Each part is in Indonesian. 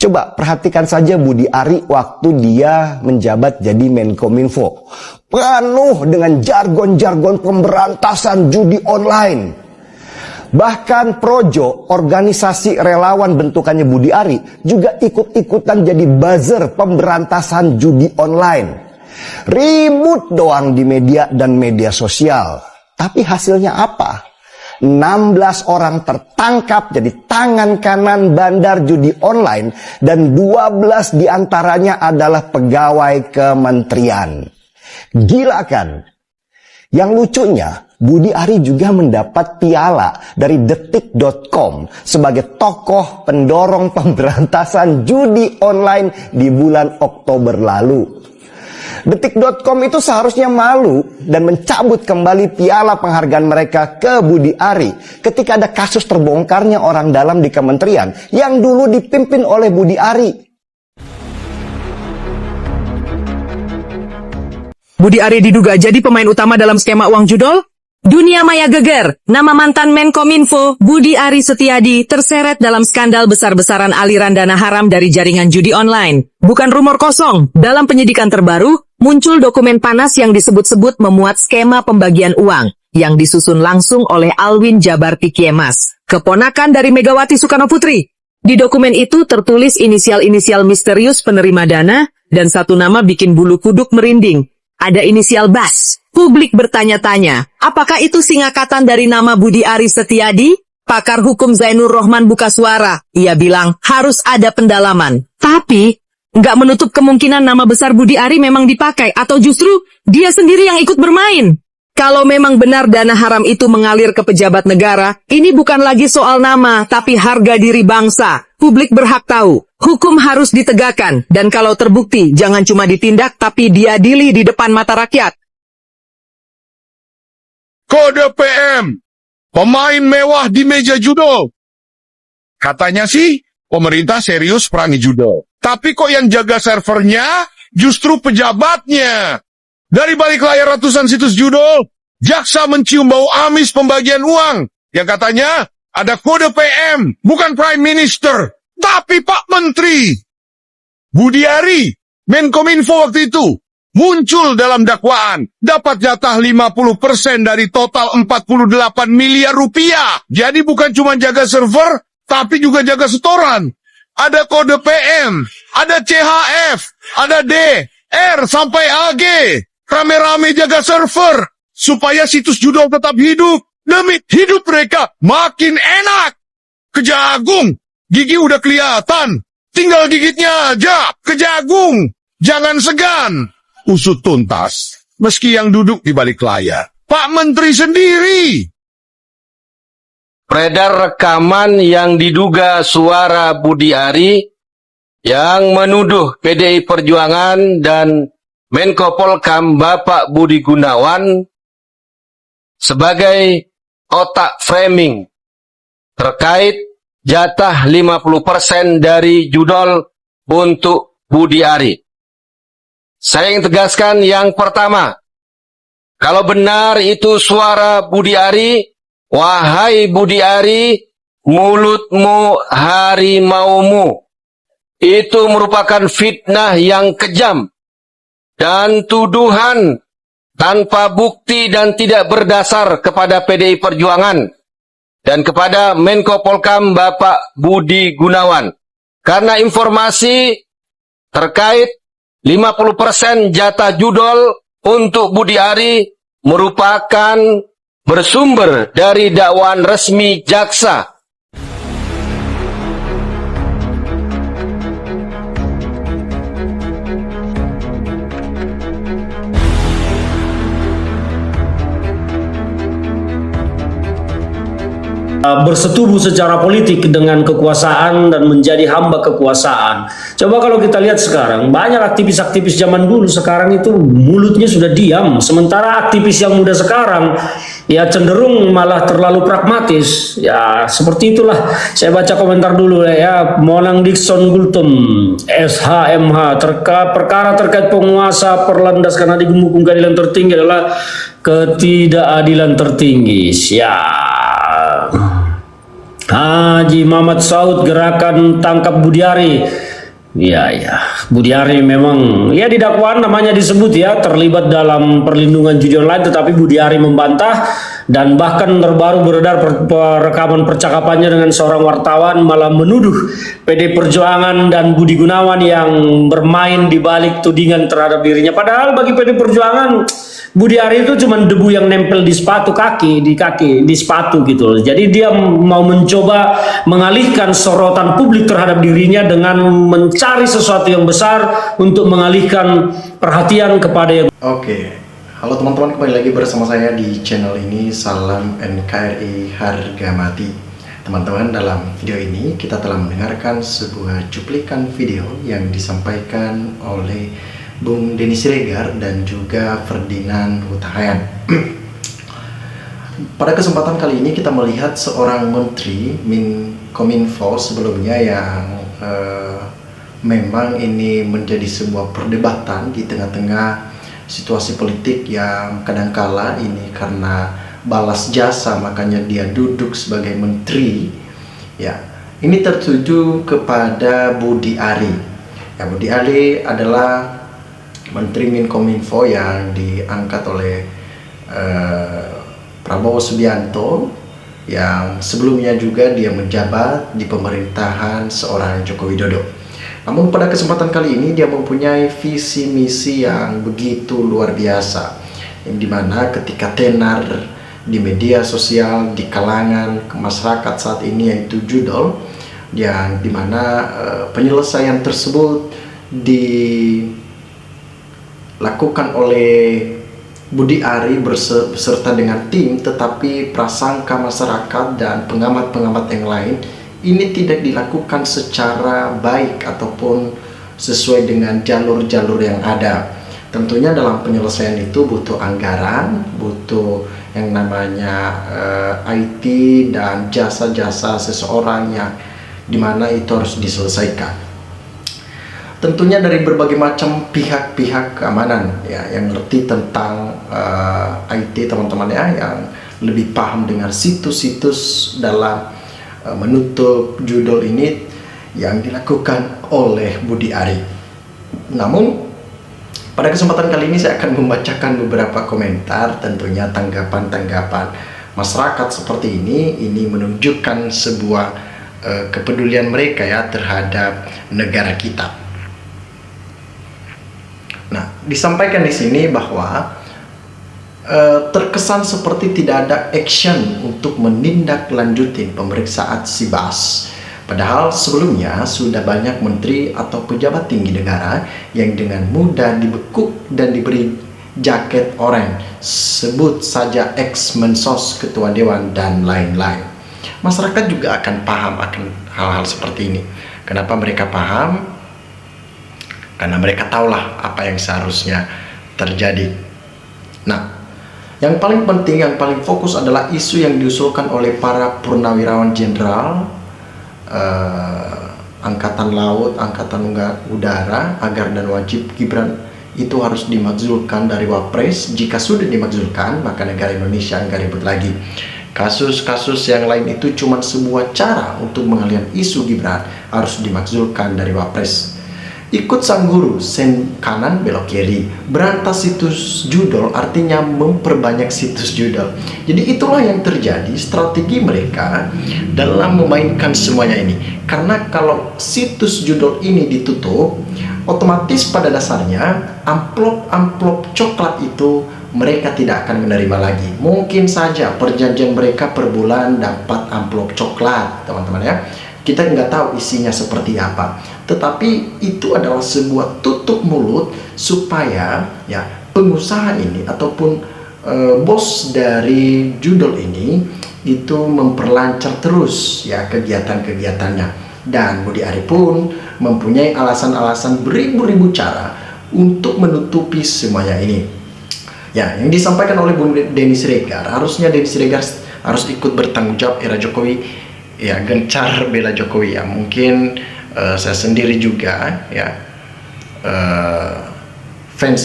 Coba perhatikan saja Budi Ari waktu dia menjabat jadi Menkominfo. Penuh dengan jargon-jargon pemberantasan judi online. Bahkan Projo, organisasi relawan bentukannya Budi Ari, juga ikut-ikutan jadi buzzer pemberantasan judi online. Ribut doang di media dan media sosial. Tapi hasilnya apa? 16 orang tertangkap jadi tangan kanan bandar judi online dan 12 diantaranya adalah pegawai kementerian. Gila kan? Yang lucunya, Budi Ari juga mendapat piala dari detik.com sebagai tokoh pendorong pemberantasan judi online di bulan Oktober lalu. Detik.com itu seharusnya malu dan mencabut kembali piala penghargaan mereka ke Budi Ari ketika ada kasus terbongkarnya orang dalam di kementerian yang dulu dipimpin oleh Budi Ari. Budi Ari diduga jadi pemain utama dalam skema uang judol? Dunia maya geger, nama mantan Menkominfo, Budi Ari Setiadi, terseret dalam skandal besar-besaran aliran dana haram dari jaringan judi online. Bukan rumor kosong, dalam penyidikan terbaru, muncul dokumen panas yang disebut-sebut memuat skema pembagian uang, yang disusun langsung oleh Alwin Jabarti Kiemas, keponakan dari Megawati Soekarno Putri. Di dokumen itu tertulis inisial-inisial misterius penerima dana, dan satu nama bikin bulu kuduk merinding. Ada inisial BAS. Publik bertanya-tanya, apakah itu singkatan dari nama Budi Ari Setiadi? Pakar hukum Zainur Rohman buka suara. Ia bilang harus ada pendalaman. Tapi, nggak menutup kemungkinan nama besar Budi Ari memang dipakai atau justru dia sendiri yang ikut bermain. Kalau memang benar dana haram itu mengalir ke pejabat negara, ini bukan lagi soal nama, tapi harga diri bangsa. Publik berhak tahu. Hukum harus ditegakkan, dan kalau terbukti, jangan cuma ditindak, tapi diadili di depan mata rakyat. Kode PM, pemain mewah di meja judo. Katanya sih, pemerintah serius perangi judo. Tapi kok yang jaga servernya justru pejabatnya. Dari balik layar ratusan situs judo, jaksa mencium bau amis pembagian uang. Yang katanya ada kode PM, bukan Prime Minister, tapi Pak Menteri. Budi Ari, Menkominfo waktu itu, muncul dalam dakwaan, dapat jatah 50% dari total 48 miliar rupiah. Jadi bukan cuma jaga server, tapi juga jaga setoran. Ada kode PM, ada CHF, ada D, R sampai AG. Rame-rame jaga server, supaya situs judo tetap hidup. Demi hidup mereka makin enak. Kejagung, gigi udah kelihatan. Tinggal gigitnya aja, kejagung. Jangan segan. Usut tuntas, meski yang duduk di balik layar Pak Menteri sendiri. Beredar rekaman yang diduga suara Budi Ari yang menuduh PDI Perjuangan dan Menko Polkam Bapak Budi Gunawan sebagai otak framing terkait jatah 50% dari judol untuk Budi Ari. Saya ingin tegaskan yang pertama, kalau benar itu suara Budi Ari, wahai Budi Ari, mulutmu harimaumu. Itu merupakan fitnah yang kejam dan tuduhan tanpa bukti dan tidak berdasar kepada PDI Perjuangan dan kepada Menko Polkam Bapak Budi Gunawan. Karena informasi terkait 50% jatah judol untuk Budi Ari merupakan bersumber dari dakwaan resmi jaksa. Bersetubuh secara politik dengan kekuasaan dan menjadi hamba kekuasaan. Coba kalau kita lihat sekarang, banyak aktivis-aktivis zaman dulu sekarang itu mulutnya sudah diam. Sementara aktivis yang muda sekarang ya cenderung malah terlalu pragmatis. Ya seperti itulah. Saya baca komentar dulu ya. Monang Dixon Gultom, SHMH, perkara terkait penguasa perlandas karena digembung keadilan tertinggi adalah ketidakadilan tertinggi. Haji Muhammad Saud, gerakan tangkap Budi Ari. Iya. Budi Ari memang ya di dakwaan namanya disebut ya terlibat dalam perlindungan judi online, tetapi Budi Ari membantah dan bahkan terbaru beredar rekaman percakapannya dengan seorang wartawan malah menuduh PD Perjuangan dan Budi Gunawan yang bermain di balik tudingan terhadap dirinya. Padahal bagi PD Perjuangan Budi Ari itu cuma debu yang nempel di sepatu kaki, di sepatu gitu loh. Jadi dia mau mencoba mengalihkan sorotan publik terhadap dirinya dengan mencari sesuatu yang besar untuk mengalihkan perhatian kepada yang... Oke, halo teman-teman, kembali lagi bersama saya di channel ini. Salam NKRI harga mati. Teman-teman, dalam video ini kita telah mendengarkan sebuah cuplikan video yang disampaikan oleh Bung Denny Siregar dan juga Ferdinand Huta Hayan. Pada kesempatan kali ini kita melihat seorang menteri Minkominfo sebelumnya yang memang ini menjadi sebuah perdebatan di tengah-tengah situasi politik yang kadangkala ini karena balas jasa makanya dia duduk sebagai menteri. Ya, ini tertuju kepada Budi Ari. Ya, Budi Ari adalah Menteri Minkominfo yang diangkat oleh Prabowo Subianto, yang sebelumnya juga dia menjabat di pemerintahan seorang Joko Widodo. Namun pada kesempatan kali ini dia mempunyai visi misi yang begitu luar biasa, yang dimana ketika tenar di media sosial, di kalangan masyarakat saat ini, yaitu judol, yang dimana penyelesaian tersebut dilakukan oleh Budi Ari beserta dengan tim, tetapi prasangka masyarakat dan pengamat-pengamat yang lain ini tidak dilakukan secara baik ataupun sesuai dengan jalur-jalur yang ada. Tentunya dalam penyelesaian itu butuh anggaran, butuh yang namanya IT dan jasa-jasa seseorang yang dimana itu harus diselesaikan. Tentunya dari berbagai macam pihak-pihak keamanan ya, yang ngerti tentang IT teman-teman ya, yang lebih paham dengan situs-situs dalam menutup judul ini yang dilakukan oleh Budi Ari. Namun pada kesempatan kali ini saya akan membacakan beberapa komentar, tentunya tanggapan-tanggapan masyarakat seperti ini menunjukkan sebuah kepedulian mereka ya terhadap negara kita. Nah, disampaikan di sini bahwa terkesan seperti tidak ada action untuk menindaklanjuti pemeriksaan si Bas. Padahal sebelumnya sudah banyak menteri atau pejabat tinggi negara yang dengan mudah dibekuk dan diberi jaket oranye. Sebut saja ex-mensos, ketua dewan, dan lain-lain. Masyarakat juga akan paham akan hal-hal seperti ini. Kenapa mereka paham? Karena mereka tahulah apa yang seharusnya terjadi. Nah, yang paling penting, yang paling fokus adalah isu yang diusulkan oleh para purnawirawan jenderal Angkatan Laut, Angkatan Udara, agar dan wajib Gibran itu harus dimakzulkan dari Wapres. Jika sudah dimakzulkan, maka negara Indonesia nggak ribut lagi. Kasus-kasus yang lain itu cuma sebuah cara untuk mengalihkan isu Gibran harus dimakzulkan dari Wapres. Ikut sang guru, sen kanan belok kiri. Berantas situs judol artinya memperbanyak situs judol. Jadi itulah yang terjadi strategi mereka dalam memainkan semuanya ini. Karena kalau situs judol ini ditutup, otomatis pada dasarnya amplop-amplop coklat itu mereka tidak akan menerima lagi. Mungkin saja perjanjian mereka per bulan dapat amplop coklat, teman-teman ya. Kita nggak tahu isinya seperti apa, tetapi itu adalah sebuah tutup mulut supaya ya pengusaha ini ataupun bos dari judol ini itu memperlancar terus ya kegiatan-kegiatannya. Dan Budi Ari pun mempunyai alasan-alasan beribu-ribu cara untuk menutupi semuanya ini. Ya, yang disampaikan oleh Bung Denny Siregar, harusnya Denny Siregar harus ikut bertanggung jawab era Jokowi. Ya, gencar bela Jokowi ya. Mungkin saya sendiri juga ya fans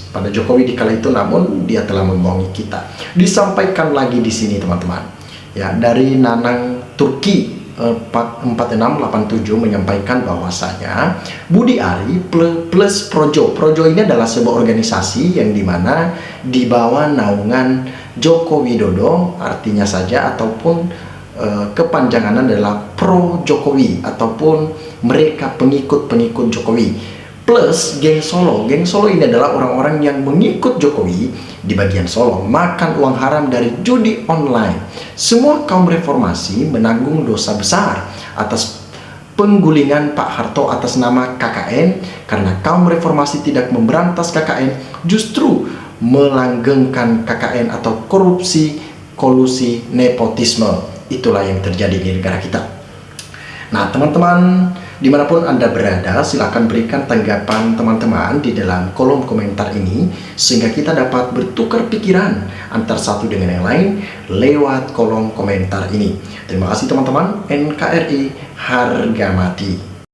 pada Jokowi di kala itu, namun dia telah membohongi kita. Disampaikan lagi di sini teman-teman ya, dari Nanang Turki 4 4687 menyampaikan bahwasanya Budi Ari plus Projo. Projo ini adalah sebuah organisasi yang dimana di bawah naungan Joko Widodo, artinya saja ataupun kepanjangan adalah Pro Jokowi ataupun mereka pengikut-pengikut Jokowi. Plus geng Solo. Geng Solo ini adalah orang-orang yang mengikut Jokowi di bagian Solo, makan uang haram dari judi online. Semua kaum reformasi menanggung dosa besar atas penggulingan Pak Harto atas nama KKN, karena kaum reformasi tidak memberantas KKN, justru melanggengkan KKN atau korupsi, kolusi, nepotisme. Itulah yang terjadi di negara kita. Nah, teman-teman, dimanapun Anda berada, silahkan berikan tanggapan teman-teman di dalam kolom komentar ini, sehingga kita dapat bertukar pikiran antar satu dengan yang lain lewat kolom komentar ini. Terima kasih teman-teman. NKRI harga mati.